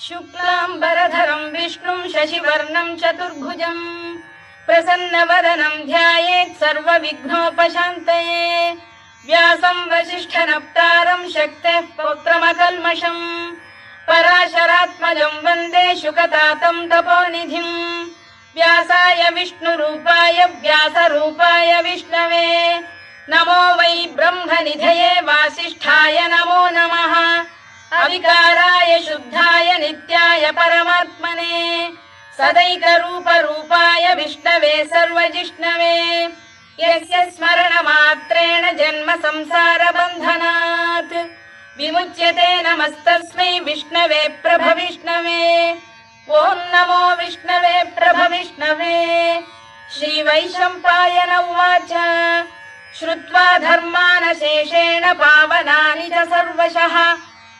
शुक्लाम्बरधरं विष्णुं शशिवर्णं चतुर्भुजं प्रसन्नवदनं ध्यायेत् सर्वविघ्नोपशान्तये। व्यासं वसिष्ठनप्तारं शक्तेः पौत्रमकल्मषं पराशरात्मजं वन्दे शुकतातं तपोनिधिं। व्यासाय विष्णुरूपाय व्यासरूपाय विष्णवे नमो वै ब्रह्मनिधये वासिष्ठाय नमो नमः। अविकाराय शुद्धाय नित्याय परमात्मने सदैकरूपरूपाय विष्णवे सर्वजिष्णवे यस्य स्मरणमात्रेण जन्म संसारबन्धनात् विमुच्यते। नमस्तस्मै विष्णवे प्रभविष्णवे। ॐ नमो विष्णवे प्रभविष्णवे। श्रीवैशम्पायन उवाच श्रुत्वा धर्मानशेषेण पावनानि च सर्वशः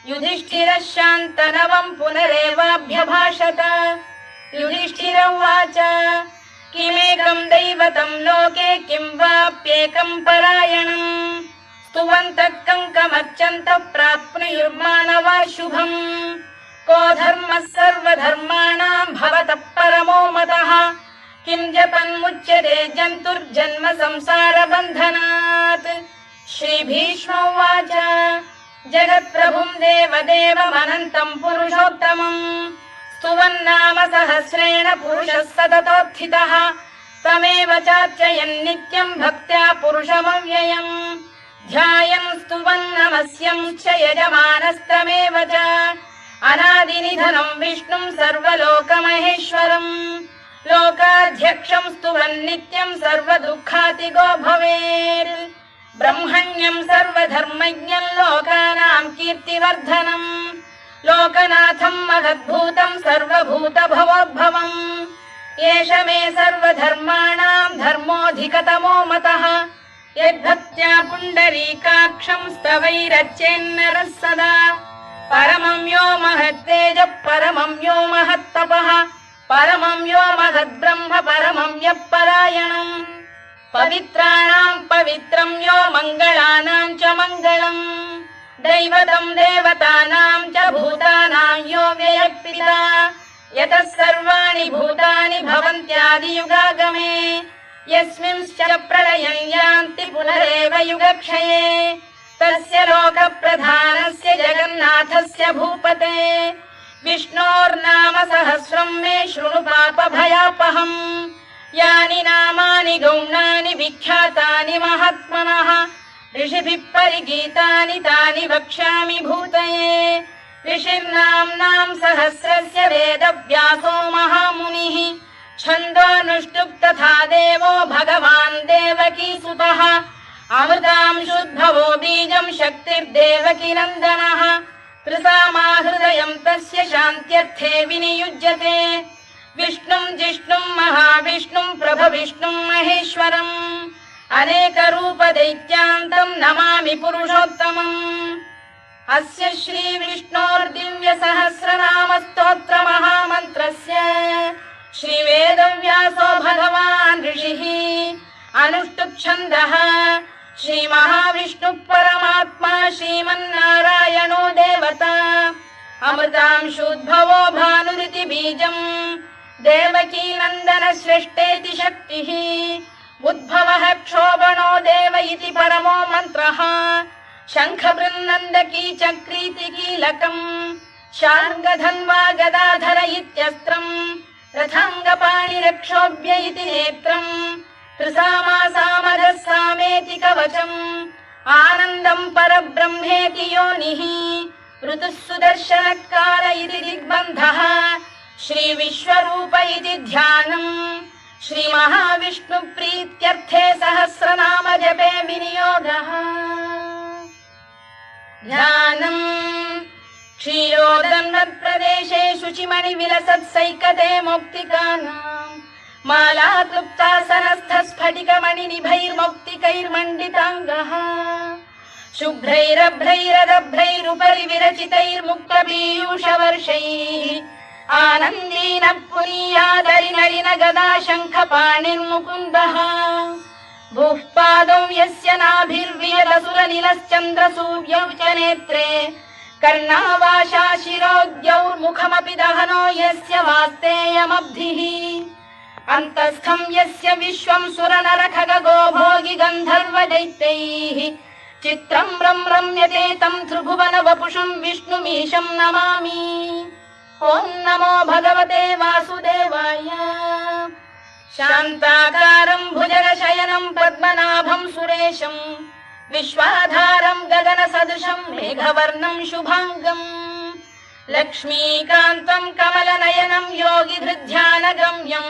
युधिष्ठिरः शान्तनवं पुनरेवाभ्यभाषत। युधिष्ठिर उवाच किमेकं दैवतं लोके किं वाप्येकं परायणं स्तुवन्तः कङ्कमर्चन्तः प्राप्नुयुर्मानवा शुभम्। को धर्मः सर्वधर्माणां भवतः परमो मतः किं जपन्मुच्यते जन्तुर्जन्म संसारबन्धनात्। श्रीभीष्म उवाच जगत्प्रभुं देवदेवमनन्तं पुरुषोत्तमं स्तुवन्नाम सहस्रेण पुरुषः सततोत्थितः तमेव चार्चयन् नित्यं भक्त्या पुरुषमव्ययम् ध्यायन् स्तुवन् नमस्यं च यजमानस्तमेव च अनादिनिधनं विष्णुं सर्वलोकमहेश्वरम् लोकाध्यक्षं स्तुवन् नित्यं सर्वदुःखातिगो भवेत्। ब्रह्मण्यं सर्वधर्मज्ञं लोकानां कीर्तिवर्धनम् लोकनाथं महद्भूतं सर्वभूतभवोद्भवम् एष मे सर्वधर्माणां धर्मोऽधिकतमो मतः यद्भक्त्या पुण्डरीकाक्षं स्तवैरच्चेन्नरः सदा परमं यो महत्तेजः परमं यो महत्तपः परमं यो महद्ब्रह्म परमं यः परायणम् पवित्राणां पवित्रं यो मङ्गलानां च मङ्गलम् दैवतं देवतानां च भूतानां यो व्ययः यतः सर्वाणि भूतानि भवन्त्यादियुगागमे यस्मिंश्च प्रलयं यान्ति पुनरेव युगक्षये तस्य लोकप्रधानस्य जगन्नाथस्य भूपते विष्णोर्नाम सहस्रं मे शृणु पापभयापहम् यानि नामानि गौणानि विख्यातानि महात्मनः ऋषिभिः परिगीतानि तानि वक्ष्यामि भूतये। ऋषिर्नाम्नां सहस्रस्य वेदव्यासो महामुनिः छन्दोऽनुष्टुप् तथा देवो भगवान् देवकीसुतः अमृतांशुद्भवो बीजं शक्तिर्देवकीनन्दनः त्रिसामाहृदयं तस्य शान्त्यर्थे विनियुज्यते विष्णुं जिष्णुं महाविष्णुं प्रभविष्णुं महेश्वरम् अनेकरूपदैत्यान्तं नमामि पुरुषोत्तमम्। अस्य श्रीविष्णोर्दिव्यसहस्रनामस्तोत्रमहामन्त्रस्य श्रीवेदव्यासो भगवान् ऋषिः अनुष्टुप्-छन्दः श्रीमहाविष्णुः परमात्मा श्रीमन्नारायणो देवता अमृतांशुद्भवो भानुरिति बीजम् देवकीनन्दन श्रेष्ठेति शक्तिः उद्भवः क्षोभणो देव इति परमो मन्त्रः शङ्खबृन्नन्दकी चक्रीति कीलकम् शार्ङ्गधन्वा गदाधर इत्यस्त्रम् रथाङ्गपाणिरक्षोभ्य इति नेत्रम् त्रिसामासामरः सामेति कवचम् आनन्दम् परब्रह्मेति योनिः ऋतुः सुदर्शनकाल इति दिग्बन्धः श्रीविश्वरूप इति ध्यानम् श्रीमहाविष्णुप्रीत्यर्थे सहस्रनाम जपे विनियोगः। ध्यानम् क्षीरोदन्वत्प्रदेशे शुचिमणिविलसत्सैकते मौक्तिकानाम् मालाक्लुप्तासनस्थस्फटिकमणिनिभैर्मौक्तिकैर्मण्डिताङ्गः शुभ्रैरभ्रैरदभ्रैरुपरि विरचितैर्मुक्तपीयूषवर्षैः आनन्दीन पुनीयादरिनलिन गदा शङ्खपाणिर्मुकुन्दः भूः पादौ यस्य नाभिर्वियदसुरनिलश्चन्द्रसूर्यौ च नेत्रे कर्णावाशा शिरोद्यौर्मुखमपि दहनो यस्य वास्तेयमब्धिः अन्तस्थं यस्य विश्वं सुरनरखगो भोगि गन्धर्वदैत्यैः चित्रं रम्यते तं त्रिभुवन वपुषं विष्णुमीशं नमामि। ॐ नमो भगवते वासुदेवाय। शान्ताकारं भुजगशयनं पद्मनाभं सुरेशं विश्वाधारं गगनसदृशं मेघवर्णं शुभाङ्गम् लक्ष्मीकान्तं कमलनयनं योगिधृध्यानगम्यं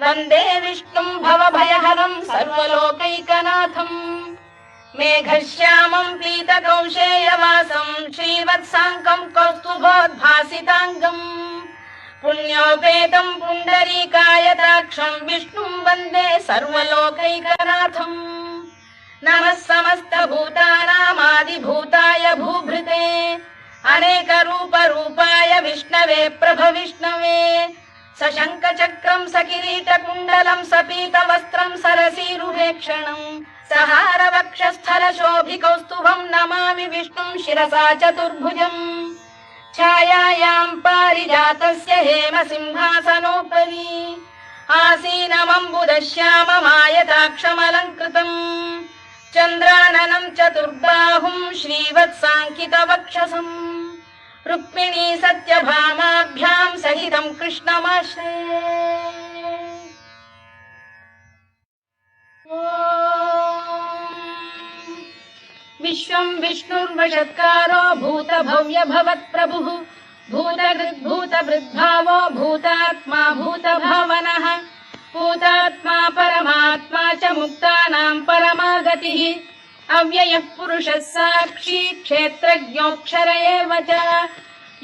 वन्दे विष्णुं भवभयहरं सर्वलोकैकनाथम् मेघश्यामं पीतकौशेयवासं श्रीवत्साङ्कं कौस्तुभोद्भासिताङ्गम् पुण्योपेतं पुण्डरीकायताक्षं विष्णुं वन्दे सर्वलोकैकनाथम् नमः समस्तभूतानामादिभूताय भूभृते अनेकरूपरूपाय विष्णवे प्रभविष्णवे सशङ्खचक्रं सकिरीटकुण्डलं सपीतवस्त्रं सरसीरुहेक्षणं सहारवक्षस्थलशोभिकौस्तुभं नमामि विष्णुं शिरसा चतुर्भुजम् छायायां पारिजातस्य हेमसिंहासनोपरि आसीनमम्बुदश्याममायताक्षमलङ्कृतम् चन्द्राननं चतुर्बाहुं श्रीवत्साङ्कितवक्षसम् रुक्मिणी सत्यभामाभ्यां सहितं कृष्णमाश्रये। विश्वं विष्णुर्वषत्कारो भूतभव्य भवत्प्रभुः भूतभृद्भावो भूतात्मा भूतभावनः भूतात्मा परमात्मा च मुक्तानां परमागतिः अव्ययः पुरुषः साक्षी क्षेत्रज्ञोऽक्षर एव च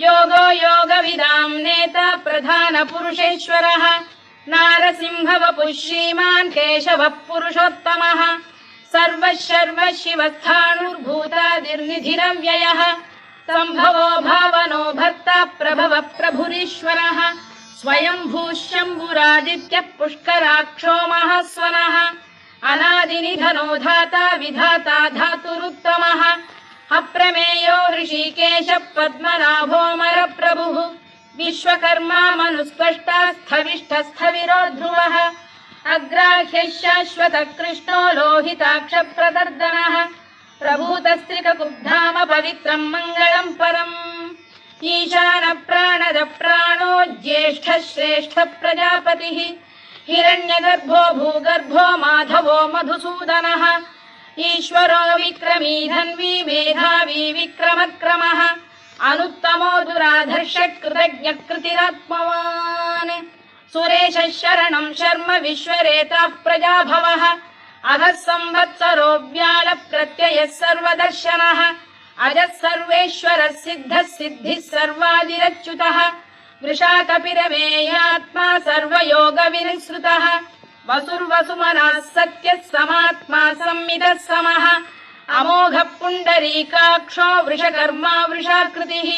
योगो योगविदां नेता प्रधानपुरुषेश्वरः नारसिंहवपुः श्रीमान् केशवः पुरुषोत्तमः सर्वः शर्व शिवस्थाणुर्भूतादिर्निधिरव्ययः सम्भवो भावनो भर्ता प्रभवः प्रभुरीश्वरः स्वयंभूः शम्भुरादित्यः पुष्कराक्षो महास्वनः अनादिनिधनो धाता विधाता धातुरुत्तमः अप्रमेयो ऋषिकेशः पद्मनाभोऽमरप्रभुः विश्वकर्मा मनुस्पष्टा स्थविष्ठस्थविरो ध्रुवः अग्राह्यः शाश्वतः कृष्णो लोहिताक्षप्रदर्दनः प्रभूतस्त्रिककुब्धाम पवित्रं मङ्गलं परम् ईशान प्राणद प्राणो ज्येष्ठः श्रेष्ठः प्रजापतिः हिरण्यगर्भो भूगर्भो माधवो मधुसूदनः ईश्वरो विक्रमी धन्वी मेधावी विक्रमक्रमः अनुत्तमो दुराधर्षः कृतज्ञः कृतिरात्मवान् सुरेशः शरणं शर्म विश्वरेता प्रजाभवः अघः संवत्सरो व्याल प्रत्ययः सर्वदर्शनः अजः सर्वेश्वरः सिद्धः सिद्धिः सर्वादिरच्युतः वृषाकपिरमेयात्मा सर्वयोगविनिःसृतः वसुर्वसुमनः सत्यः समात्मा संमितः समः अमोघः पुण्डरीकाक्षो वृषकर्मा वृषाकृतिः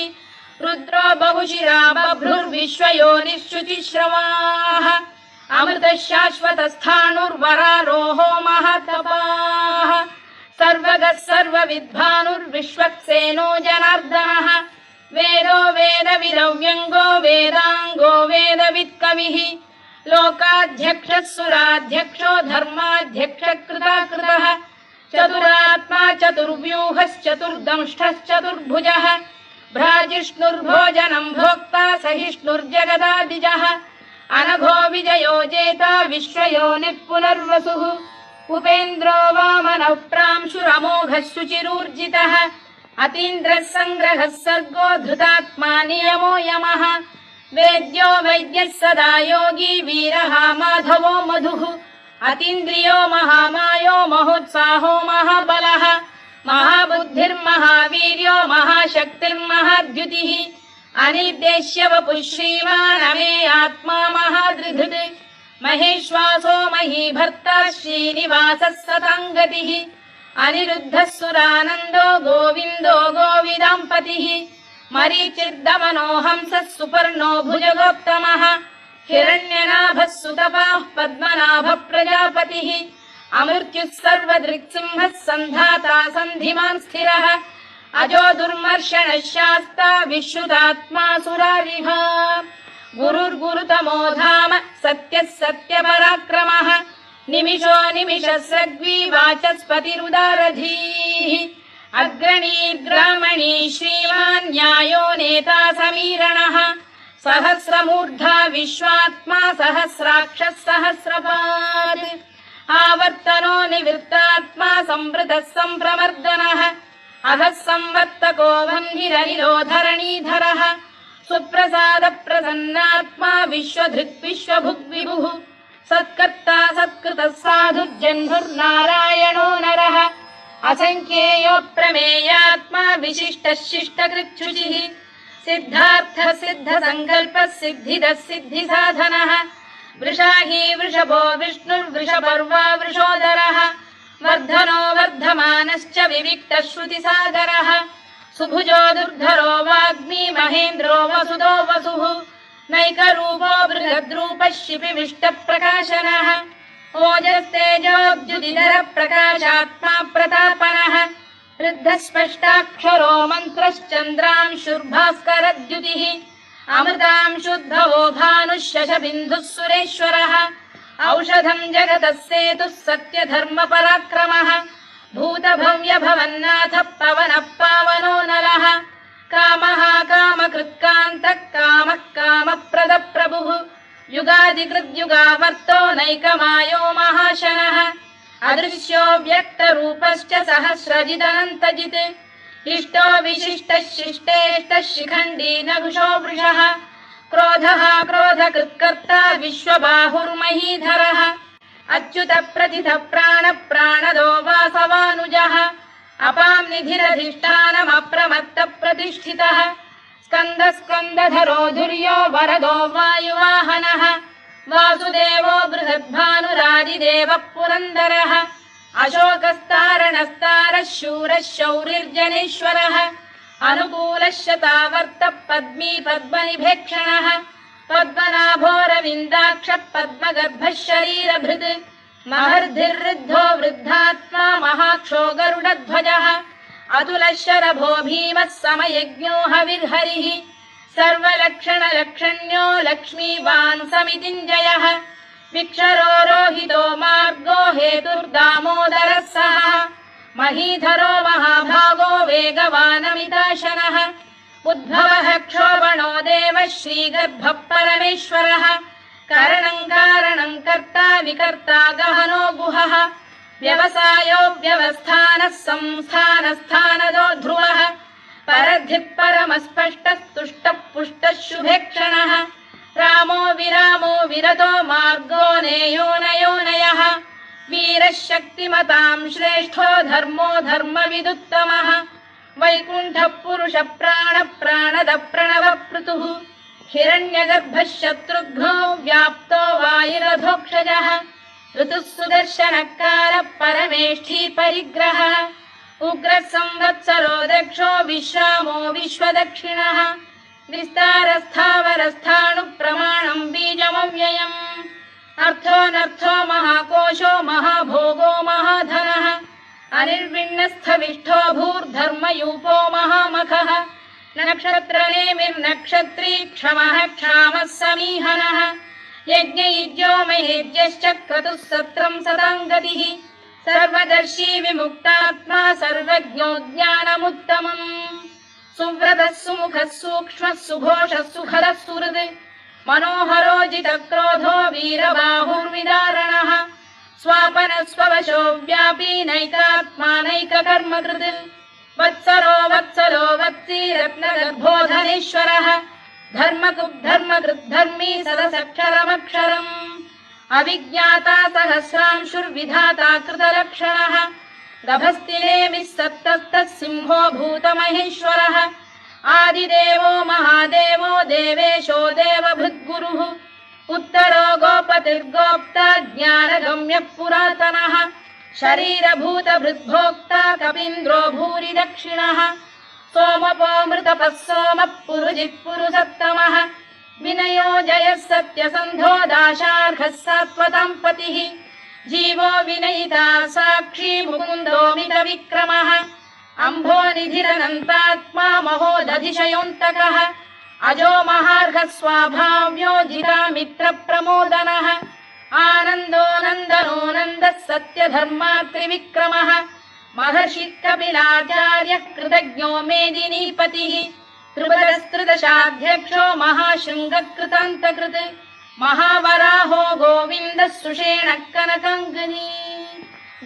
रुद्रो बहुशिरा बभ्रुर्विश्वयोनिश्चुतिश्रवाः अमृतः शाश्वतस्थाणुर्वरारोहो महातपाः सर्वगः सर्वविद्भानुर्विश्वक्सेनो जनार्दनः वेदो वेदविदव्यङ्गो वेदाङ्गो वेदवित्कविः लोकाध्यक्षः सुराध्यक्षो धर्माध्यक्षः कृताकृतः चतुरात्मा चतुर्व्यूहश्चतुर्दंष्टश्चतुर्भुजः भ्राजिष्णुर्भोजनं भोक्ता सहिष्णुर्जगदादिजः अनघो विजयो जेता विश्वयोनिः पुनर्वसुः उपेन्द्रो वामनः प्रांशुरमोघः शुचिरूर्जितः अतीन्द्रः सङ्ग्रहः सर्गो धृतात्मा नियमो यमः वेद्यो वैद्यः सदा योगी वीरः माधवो मधुः अतीन्द्रियो महामायो महोत्साहो महाबलः महाबुद्धिर्महावीर्यो महाशक्तिर्महाद्युतिः अनिर्देश्य वपुः श्रीमान् अमे आत्मा महाधृधृत् महेश्वासो महीभर्ता श्रीनिवासः सताङ्गतिः अनिरुद्धः सुरानन्दो गोविन्दो गोविदाम्पतिः मरीचिर्दमनो हंसः सुपर्णो भुजगोत्तमः हिरण्यनाभः सुतपाः पद्मनाभः प्रजापतिः अमृत्युः सर्वदृक्सिंहः सन्धाता सन्धिमान् स्थिरः अजो दुर्मर्षणः शास्ता विश्रुतात्मा सुरारिः गुरुर्गुरुतमो धाम सत्यः सत्यपराक्रमः निमिषो निमिषस्रग्वी वाचस्पतिरुदारधीः अग्रणीर्ग्रामणी श्रीमान् न्यायो नेता समीरणः सहस्रमूर्धा विश्वात्मा सहस्राक्षः सहस्रपात् आवर्तनो निवृत्तात्मा संवृतः सम्प्रमर्दनः अहः संवर्तको वह्निरनिरो धरणीधरः सुप्रसाद प्रसन्नात्मा विश्वधृक् विश्वभुग्विभुः सत्कर्ता सत्कृतः साधुर्जह्नुर्नारायणो नरः असंख्येयो प्रमेयात्मा विशिष्टः शिष्टकृच्छुचिः सिद्धार्थः सिद्धसङ्कल्पः सिद्धिदः सिद्धिसाधनः वृषाही वृषभो विष्णुर्वृषपर्वा वृषोदरः वर्धनो वर्धमानश्च विविक्तः श्रुतिसागरः सुभुजो दुर्धरो वाग्मी महेन्द्रो वसुदो वसुः नैकरूपो बृहद्रूपः शिपिविष्टप्रकाशनः ओजस्तेजोद्युदिधरः प्रकाशात्मा प्रतापनः वृद्धस्पष्टाक्षरो मन्त्रश्चन्द्रांशुर्भास्करद्युतिः अमृतांशुद्भवो भानुः शशबिन्दुः सुरेश्वरः औषधम् जगतः सेतुः सत्यधर्मपराक्रमः भूतभव्यभवन्नाथः पवनः पावनो नरः कामः कामकृत्कान्तः कामः कामप्रदप्रभुः युगादिकृद्युगावर्तो नैकमायो महाशनः अदृश्यो व्यक्तरूपश्च सहस्रजिदनन्तजित् इष्टो विशिष्टः शिष्टेष्टः शिखण्डी नहुषो वृषः क्रोधः क्रोधकृत्कर्ता विश्वबाहुर्महीधरः अच्युत प्रतिथ प्राण प्राणदो वासवानुजः अपां निधिरधिष्ठानमप्रमत्त प्रतिष्ठितः स्कन्द स्कन्दधरो धुर्यो वरदो वायुवाहनः वासुदेवो बृहद्भानुरादिदेवः पुरन्दरः अशोकस्तारणस्तारः शूरः शौरिर्जनेश्वरः अनुकूलः शतावर्तः पद्मी पद्मनिभेक्षणः पद्मनाभोरविन्दाक्षः पद्मगर्भः शरीरभृत् महर्धिर्वृद्धो वृद्धात्मा महाक्षो गरुडध्वजः अतुलः शरभो भीमः समयज्ञो हविर्हरिः सर्वलक्षणलक्षण्यो लक्ष्मीवान् समितिञ्जयः विक्षरो रोहितो मार्गो हेतुर्दामोदरः सः महीधरो महाभागो वेगवानमिताशनः उद्भवः क्षोभणो देवः श्रीगर्भः परमेश्वरः कारणं कारणं कर्ता विकर्ता गहनो गुहः व्यवसायो व्यवस्थानः संस्थानस्थानदो ध्रुवः परद्धिः परमस्पष्टः तुष्टः पुष्टः शुभेक्षणः रामो विरामो विरतो मार्गो नेयो नयोनयः वीरः शक्तिमतां श्रेष्ठो धर्मो धर्मविदुत्तमः वैकुण्ठः पुरुष प्राण प्राणद प्रणव पृतुः हिरण्यगर्भः शत्रुघ्नो व्याप्तो वायुरधोक्षजः ऋतुः सुदर्शनकारः परमेष्ठी परिग्रहः उग्रः संवत्सरो दक्षो विश्रामो विश्वदक्षिणः विस्तारस्थावरस्थाणुः प्रमाणं बीजमव्ययम् अर्थोऽनर्थो महाकोशो महाभोगो महाधनः अनिर्विण्णस्थविष्ठो भूर्धर्मयूपो महामखः नक्षत्रनेमिर्नक्षत्री क्षमः क्षामः समीहनः यज्ञयुज्यो महेज्यश्च क्रतुः सत्रं सदां गतिः सर्वदर्शी विमुक्तात्मा सर्वज्ञो ज्ञानमुत्तमम् सुव्रतः सुमुखः सूक्ष्मः सुघोषः सुखदः सुहृद् मनोहरो जितक्रोधो वीरबाहुर्विदारणः स्वापनः स्ववशो व्यापी नैकात्मा नैककर्मकृत् वत्सरो वत्सलो वत्सी रत्नगर्भोधनेश्वरः धर्मकृद्धर्मी सदसक्षरमक्षरम् अविज्ञाता सहस्रांशुर्विधाता कृतलक्षणः गभस्तिनेमिः सत्तस्तः सिंहो भूतमहेश्वरः आदिदेवो महादेवो देवेशो देवभृद्गुरुः उत्तरो गोपतिर्गोप्ता ज्ञानगम्यः पुरातनः शरीरभूतभृद्भोक्ता कपीन्द्रो भूरि दक्षिणः सोमपोऽमृतपः सोमः पुरुजिः पुरुषत्तमः विनयो जयः सत्यसन्धो दाशार्हः सात्वतां पतिः जीवो विनयिता साक्षी मुकुन्दो मितविक्रमः अम्भोनिधिरनन्तात्मा महोदधिशयोऽन्तकः अजो महार्घः स्वाभाव्यो जितामित्रप्रमोदनः आनन्दो नन्दनो नन्दः सत्यधर्मात्रिविक्रमः महर्षि कपिलाचार्यः कृतज्ञो मेदिनीपतिः त्रिपदस्त्रिदशाध्यक्षो महाशृङ्गकृतान्तकृत् महावराहो गोविन्दः सुषेणः कनकाङ्गनी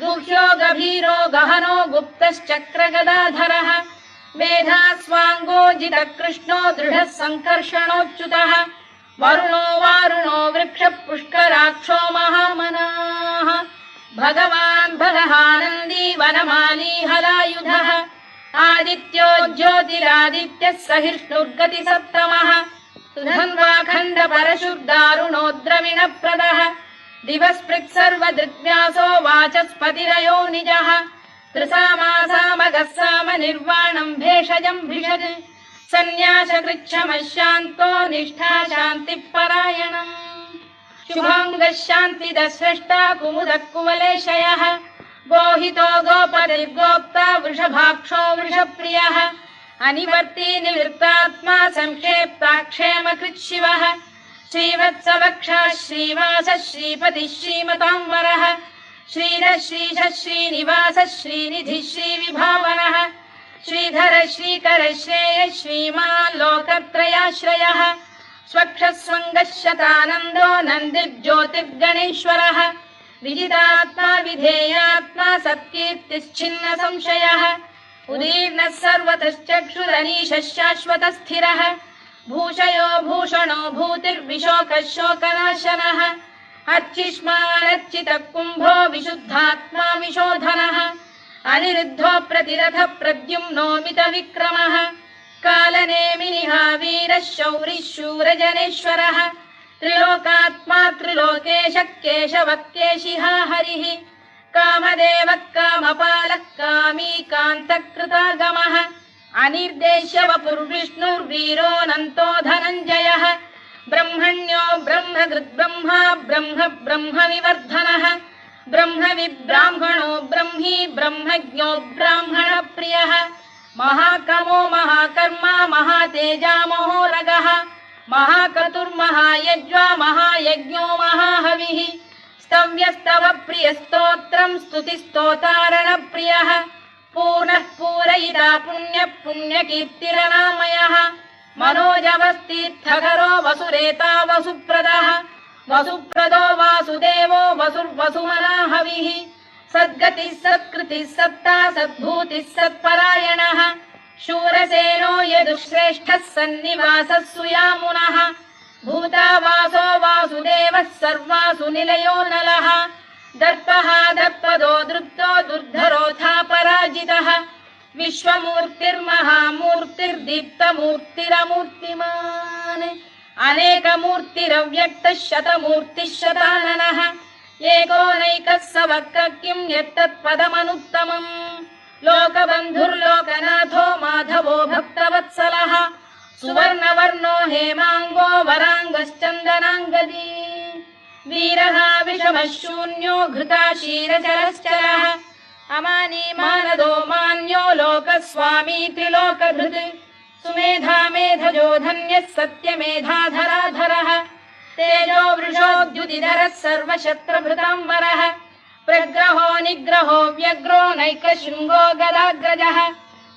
गुह्यो गभीरो गहनो गुप्तश्चक्रगदाधरः मेधास्वाङ्गोजितः कृष्णो दृढः सङ्कर्षणोच्युतः वरुणो वारुणो वृक्षः पुष्कराक्षो महामनाः भगवान् बलहानन्दी वनमाली हलायुधः आदित्यो ज्योतिरादित्यः सहिष्णुर्गतिसप्तमः सुधन्वाखण्ड परशुर्दारुणो द्रविणप्रदः दिवस्पृक् सर्वदृग्व्यासो वाचस्पतिरयो निजः त्रिसामासामगः साम निर्वाणम् भेषजम् भिषज सन्न्यासकृच्छमः शान्तो निष्ठा शान्तिः परायणम् शुभाङ्गः शान्तिदः स्रष्टा कुमुदः कुवलेशयः गोहितो गोपतिर्गोप्ता वृषभाक्षो वृषप्रियः अनिवर्ती निवृत्तात्मा संक्षेप्ताक्षेमकृत् शिवः श्रीवत्सवक्षः श्रीवासः श्रीपतिः श्रीमताम्बरः श्रीधः श्रीशः श्रीनिवासः श्रीनिधिः श्रीविभावनः श्रीधर श्रीकर श्रेयः श्रीमान् लोकत्रयाश्रयः स्वक्षः स्वङ्गः शतानन्दो नन्दिर्ज्योतिर्गणेश्वरः विजितात्मा विधेयात्मा सत्कीर्तिश्छिन्न संशयः उदीर्णः सर्वतश्चक्षुरनीशः शाश्वतः स्थिरः भूषयो भूषणो भूतिर्विशोकः शोकनाशनः अर्चिष्मानर्चितः कुम्भो विशुद्धात्मा विशोधनः अनिरुद्धो प्रतिरथः प्रद्युम्नो मितविक्रमः कालनेमिनिः वीरः शौरिः शूरजनेश्वरः त्रिलोकात्मा त्रिलोकेशः केशवः केशिः हरिः कामदेवः कामपालः कामी कान्तकृतागमः अनिर्देश्य वपुर्विष्णुर्वीरोऽनन्तो धनञ्जयः ब्रह्मण्यो ब्रह्मकृद्ब्रह्मा ब्रह्म ब्रह्मविवर्धनः ब्रह्मविब्राह्मणो ब्रह्मी ब्रह्मज्ञो ब्राह्मणप्रियः महाकमो महाकर्मा महातेजा महोरगः महाक्रतुर्महायज्वा महायज्ञो महाहविः स्तव्यस्तव प्रियस्तोत्रम् स्तुतिस्तोतारणप्रियः पूर्णः पूरयिता पुण्यः पुण्यकीर्तिरनामयः मनोजवस्तीर्थकरो वसुरेता वसुप्रदः वसुप्रदो वासुदेवो वसुर्वसुमनाहविः सद्गतिः सत्कृतिः सत्ता सद्भूतिः सत्परायणः शूरसेनो यदुश्रेष्ठः सन्निवासः सुयामुनः भूतावासो वासुदेवः सर्वासु निलयो नलः दर्पः दर्पदो दृप्तो दुर्धरोऽथा पराजितः विश्वमूर्तिर्महामूर्तिर्दीप्तमूर्तिरमूर्तिमान् अनेकमूर्तिरव्यक्तः शतमूर्तिः शताननः एकोनैकः स वक्र किं यत्तत्पदमनुत्तमम् लोकबन्धुर्लोकनाथो माधवो भक्तवत्सलः सुवर्णवर्णो हेमाङ्गो वराङ्गश्चन्दनाङ्गदी वीरः विषमः शून्यो घृता क्षीरचरश्चरः अमानी मानदो मान्यो लोकस्वामी त्रिलोकधृत् सुमेधा मेधजो धन्यः सत्यमेधाधराधरः तेजो वृषोद्युतिधरः सर्वशत्रभृताम्बरः प्रग्रहो निग्रहो व्यग्रो नैकशृङ्गो गदाग्रजः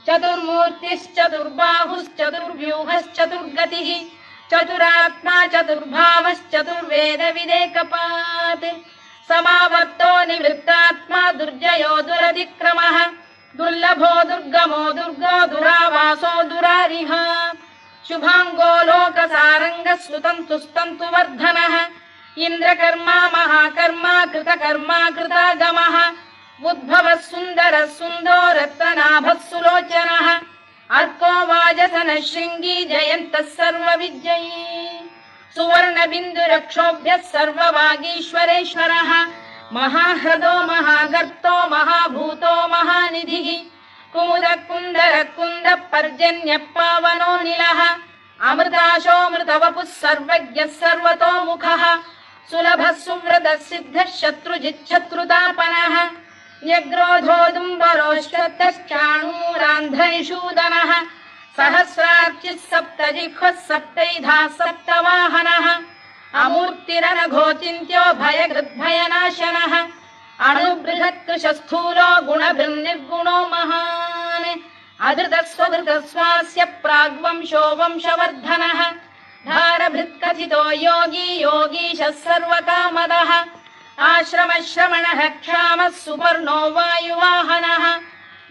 चतुर्मूर्तिश्चतुर्बाहुश्चतुर्व्यूहश्चतुर्गतिः चतुरात्मा चतुर्भावश्चतुर्वेदविदेकपात् समावर्तो निवृत्तात्मा दुर्जयो दुरतिक्रमः दुर्लभो दुर्गमो दुर्गो दुरावासो दुरारिः शुभाङ्गो लोकसारङ्गः स्तुतन्तु स्तन्तु वर्धनः इन्द्रकर्मा महाकर्मा कृतकर्मा कृतागमः उद्भवः सुन्दरः सुन्दो रत्ननाभः सुलोचनः अर्को वाजसनः शृङ्गी जयन्तः सर्वविजयी सुवर्णबिन्दुरक्षोभ्यः सर्ववागीश्वरेश्वरः महाह्रदो महागर्तो महाभूतो महानिधिः कुमुदः कुन्दरः कुन्दः पर्जन्यः पावनोऽनिलः अमृताशोऽमृतवपुः सर्वज्ञः सर्वतोमुखः सुलभः सुव्रतः सिद्धः शत्रुजिच्छत्रुतापनः न्यग्रोधोदुम्बरोश्चतश्चाणूरान्ध्रैषूदनः सहस्रार्चिः सप्तजिह्वः सप्तैधाः सप्तवाहनः अमूर्तिरनघोचिन्त्यो भयकृद्भयनाशनः अणुबृहत्कृशस्थूलो गुणभिर्निर्गुणो महान् अधृतस्वधृतस्वास्य प्राग्वंशो वंशवर्धनः धारभृत्कथितो योगी योगीशः सर्वकामदः आश्रमश्रमणः क्षामः सुपर्णो वायुवाहनः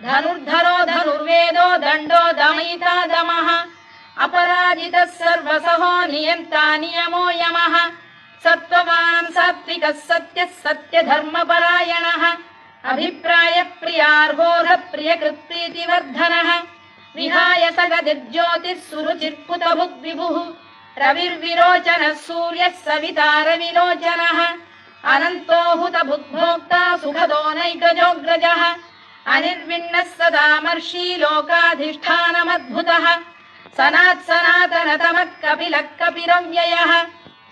धनुर्धरो धनुर्वेदो दण्डो दमयिता दमः अपराजितः सर्वसहो नियन्ता नियमो यमः सत्त्ववान् सात्विकः सत्यः सत्यधर्मपरायणः अभिप्रायप्रियार्होः प्रियकृत्प्रीतिवर्धनः विहाय सगदिर्ज्योतिः सुरुचिर्कुतभुग्विभुः रविर्विरोचनः सूर्यः सवितारविलोचनः अनन्तो हुतभुग्भोक्ता सुखदो नैकजोऽग्रजः अनिर्विण्णः सदामर्षी लोकाधिष्ठानमद्भुतः सनात्सनातनतमः कपिलः कपिरव्ययः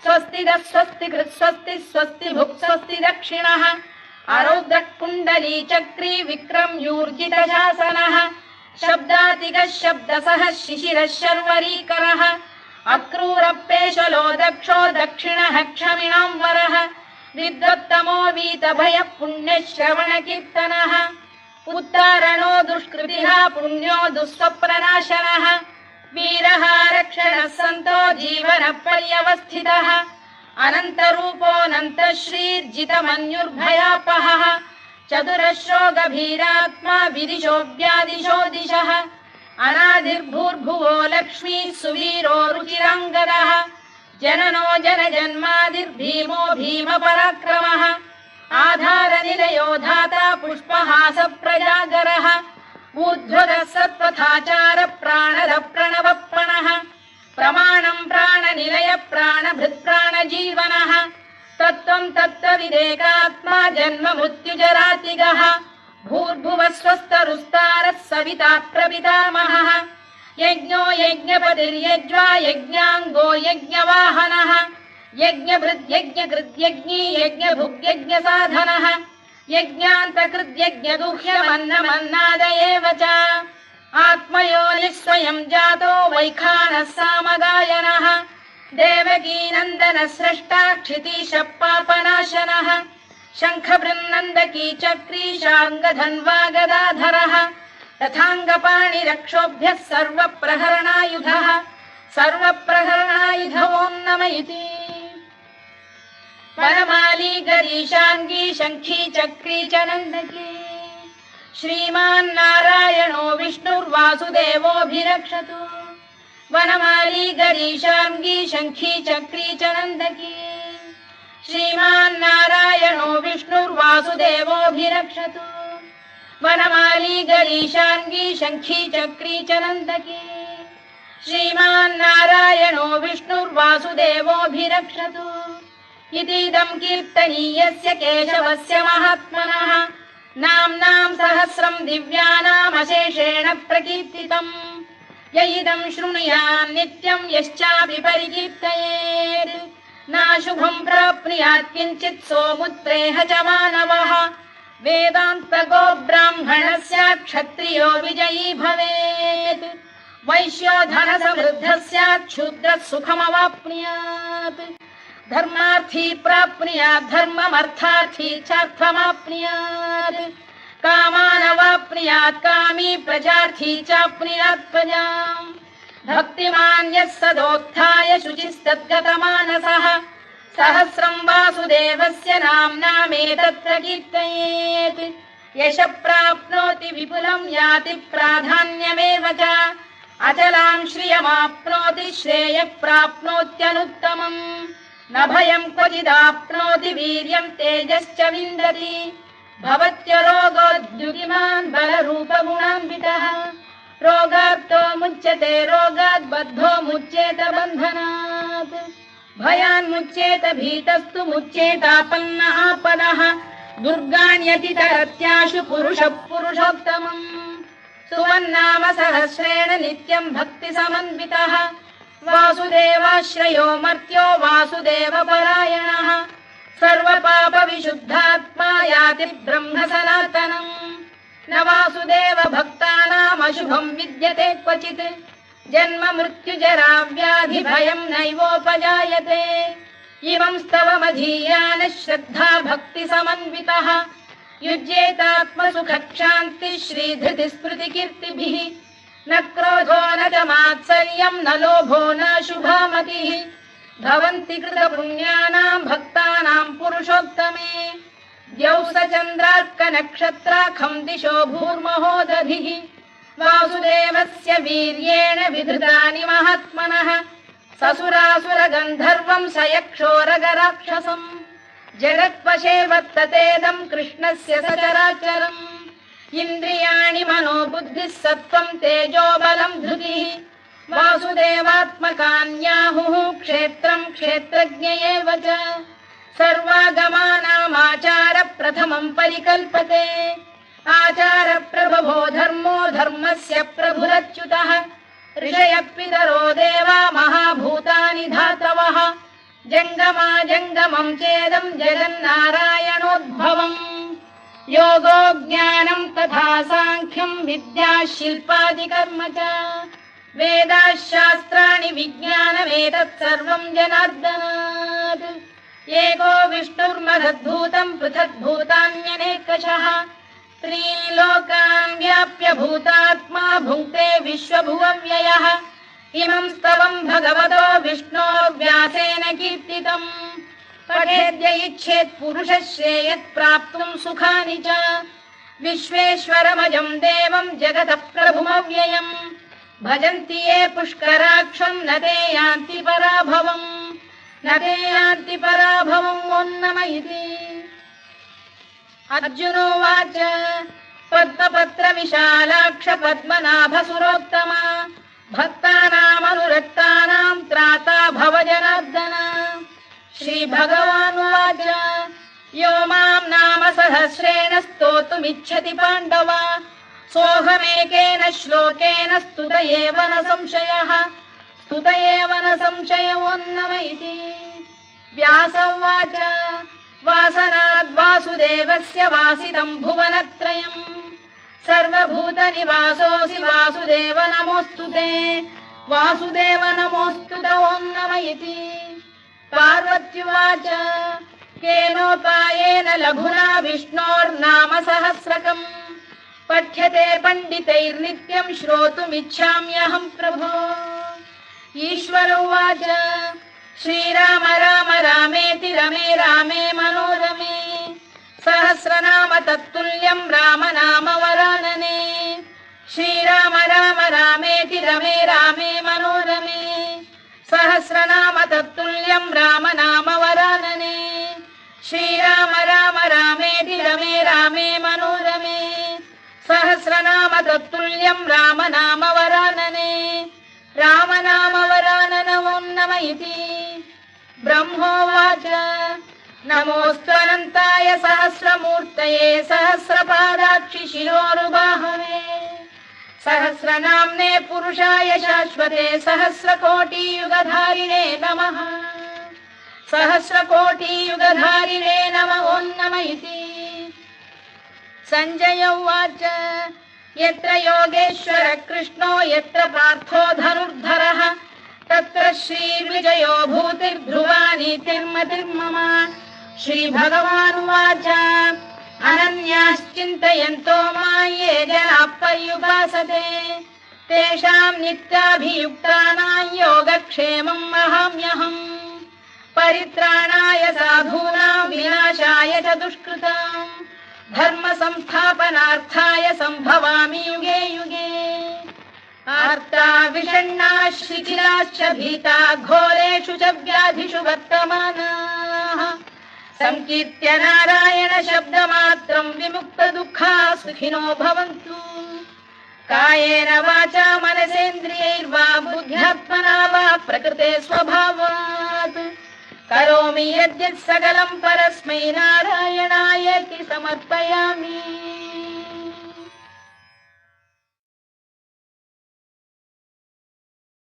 स्वस्तिदः स्वस्तिकृत् स्वस्ति स्वस्तिभुक् स्वस्ति दक्षिणः आरौद्रः कुण्डली चक्री विक्रम्यूर्जितशासनः शब्दातिगः शब्दसः शिशिरः शर्वरीकरः अक्रूरपेशलो दक्षो दक्षिणः क्षमिणाम्बरः विद्वत्तमो वीतभयः पुण्यश्रवणकीर्तनः उत्तारणो दुष्कृतिः पुण्यो दुःस्वप्ननाशनः वीरः रक्षणः सन्तो जीवनपर्यवस्थितः अनन्तरूपोऽनन्तश्रीर्जितमन्युर्भयापहः चतुरश्रो गभीरात्मा विदिशो व्यादिशो दिशः अनादिर्भूर्भुवो लक्ष्मी सुवीरो रुचिराङ्गदः जननो जनजन्मादिर्भीमो भीमपराक्रमः आधारनिलयो धाता पुष्पहास प्रजागरः ऊर्ध्वगः सत्पथाचार प्राणद प्रणवप्रणः प्रमाणम् प्राणनिलय प्राणभृत्प्राणजीवनः तत्त्वम् तत्त्वविदेकात्मा जन्म मृत्युजरातिगः भूर्भुवः स्वस्तरुस्तारः सविता प्रपितामहः यज्ञो यज्ञपतिर्यज्वा यज्ञाङ्गो यज्ञवाहनः यज्ञभृद्यज्ञकृद्यज्ञी यज्ञभुग्यज्ञसाधनः यज्ञान्तकृद्यज्ञगुह्यमन्नमन्नाद एव च आत्मयोनिः स्वयं जातो वैखानः सामगायनः देवकीनन्दनः स्रष्टा क्षितीशः पापनाशनः शङ्खबृन्नन्दकी चक्री शार्ङ्गधन्वा गदाधरः रथाङ्गपाणिरक्षोभ्यः सर्वप्रहरणायुधः सर्वप्रहरणायुधवोन्नम इति वनमाली गरीशाङ्गी शङ्खी चक्री च नन्दकी श्रीमान्नारायणो विष्णुर्वासुदेवोऽभिरक्षतु वनमाली गरीशाङ्गी शङ्खी चक्री च नन्दकी श्रीमान्नारायणो विष्णुर्वासुदेवोऽभिरक्षतु वनमाली गरीशाङ्गी शङ्खी चक्री च नन्दकी श्रीमान्नारायणो विष्णुर्वासुदेवोऽभिरक्षतु इतीदम् कीर्तनीयस्य केशवस्य महात्मनः नाम्नाम् सहस्रम् दिव्यानामशेषेण प्रकीर्तितम् य इदम् शृणुयान् नित्यम् यश्चापि परिकीर्तयेत् नाशुभम् प्राप्नुयात् किञ्चित् सोमुत्रेह च मानवः वेदान्तको ब्राह्मणः स्यात् क्षत्रियो विजयी भवेत् वैश्यो धनसमृद्धः स्यात् शूद्रः सुखमवाप्नुयात् धर्मार्थी प्राप्नुयात् धर्ममर्थार्थी चार्थमाप्नुयात् कामानवाप्नुयात् कामी प्रजार्थी चाप्नुयात् प्रजाम् भक्तिमान् यः सदोत्थाय शुचिस्तद्गतमानसः सहस्रम् वासुदेवस्य नाम्नामेतत्र कीर्तयेत् यशः प्राप्नोति विपुलम् याति प्राधान्यमेव च अचलाम् श्रियमाप्नोति श्रेयः प्राप्नोत्यनुत्तमम् न भयम् क्वचिदाप्नोति वीर्यम् तेजश्च विन्दति भवत्य रोगोद्युतिमान् बलरूपगुणान्वितः रोगार्तो मुच्यते रोगात् बद्धो मुच्येत बन्धनात् भयान्मुच्येत भीतस्तु मुच्येतापन्न आपदः दुर्गाण्यतितरत्याशु पुरुषः पुरुषोत्तमम् सुवन्नाम सहस्रेण नित्यम् भक्तिसमन्वितः वासुदेवाश्रयो मर्त्यो वासुदेवपरायणः सर्वपापविशुद्धात्मा याति ब्रह्म सनातनम् न वासुदेव भक्तानाम् अशुभम् विद्यते क्वचित् जन्म मृत्युजरा व्याधि भयम् नैवोपजायते इमं स्तवमधीयानः श्रद्धा भक्ति समन्वितः युज्येतात्मसुखक्षान्तिः श्रीधृतिस्मृतिकीर्तिभिः न क्रोधो न च मात्सर्यम् न लोभो न शुभामतिः भवन्ति कृतपुण्यानाम् भक्तानाम् पुरुषोत्तमे द्यौः स चन्द्रार्कनक्षत्राखम् दिशो भूर्महोदधिः वासुदेवस्य वीर्येण विधृतानि महात्मनः ससुरासुरगन्धर्वम् स यक्षोरगराक्षसम् जगत्वशे वर्ततेदम् कृष्णस्य सचराचरम् इन्द्रियाणि मनो बुद्धिः सत्त्वम् तेजो बलम् धृतिः वासुदेवात्मकान्याहुः क्षेत्रम् क्षेत्रज्ञ एव च सर्वागमानामाचार प्रथमम् परिकल्पते आचार प्रभवो धर्मो धर्मस्य प्रभुरच्युतः ऋषयः पितरो देवा महाभूतानि धातवः जङ्गमा जङ्गमम् चेदम् जगन्नारायणोद्भवम् योगो ज्ञानम् तथा साङ्ख्यम् विद्या शिल्पादिकर्म च वेदाः शास्त्राणि विज्ञानमेतत् सर्वम् जनार्दनात् एको विष्णुर्महद्भूतम् पृथग्भूतान्यनेकशः त्रीन् लोकान् व्याप्य भूतात्मा भुङ्क्ते विश्वभुवव्ययः इमं स्तवम् भगवतो विष्णोर्व्यासेन कीर्तितम् पठेद्य इच्छेत् पुरुषः श्रेयत् प्राप्तुम् सुखानि च विश्वेश्वरमजम् देवम् जगतः प्रभुमव्ययम् भजन्ति ये पुष्कराक्षम् न ते यान्ति पराभवम् न ते यान्ति पराभवम् ओन्नम इति अर्जुनोवाच पद्मपत्र विशालाक्ष पद्मनाभसुरोत्तमा भक्तानामनुरक्तानाम् त्राता भव जनार्दन श्रीभगवानुवाच यो माम् नाम सहस्रेण स्तोतुमिच्छति पाण्डव सोऽहमेकेन श्लोकेन स्तुत एव न संशयः स्तुत एव न संशयोऽन्नम इति व्यास उवाच वासनाद् वासुदेवस्य वासितम् भुवनत्रयम् सर्वभूतनिवासोऽसि वासुदेव नमोऽस्तु ते वासुदेव नमोऽस्तु ते ओन्नम इति पार्वत्युवाच केनोपायेन लघुना विष्णोर्नाम सहस्रकम् पठ्यते पण्डितैर्नित्यम् श्रोतुमिच्छाम्यहम् प्रभो ईश्वर उवाच श्रीराम राम रामेति रमे रामे मनोरमे सहस्रनाम तत्तुल्यम् राम नाम वरानने श्रीराम राम रामेति रमे रामे मनोरमे सहस्रनाम तत्तुल्यम् राम नाम वरानने श्रीराम राम रामेति रमे रामे मनोरमे सहस्रनाम तत्तुल्यम् राम नाम वरानने राम नाम वराननमोन्नम इति ब्रह्मोवाच नमोऽस्त्वनन्ताय सहस्रमूर्तये सहस्रपादाक्षि शिरोरुबाहवे सहस्रनाम्ने पुरुषाय शाश्वते सहस्रकोटियुगधारिणे नमः सहस्रकोटियुगधारिणे नमः ओन्नम इति सञ्जय उवाच यत्र योगेश्वर कृष्णो यत्र पार्थो धनुर्धरः तत्र श्रीविजयो भूतिर्ध्रुवा नीतिर्मतिर्मम श्रीभगवानुवाच अनन्याश्चिन्तयन्तो मां ये जनाः पर्युपासते तेषाम् नित्याभियुक्तानां योगक्षेमम् वहाम्यहम् परित्राणाय साधूनां विनाशाय च दुष्कृताम् धर्म संस्थापनार्थाय सम्भवामि युगे युगे आर्ता विषण्णाः शिथिलाश्च भीता घोरेषु च व्याधिषु वर्तमानाः संकीर्त्य नारायण शब्दमात्रम् विमुक्तदुःखाः सुखिनो भवन्तु कायेन वाचा मनसेन्द्रियैर्वा बुद्ध्यात्मना वा प्रकृते स्वभावात् करोमि यद्यत् सकलम् परस्मै नारायणायेति समर्पयामि।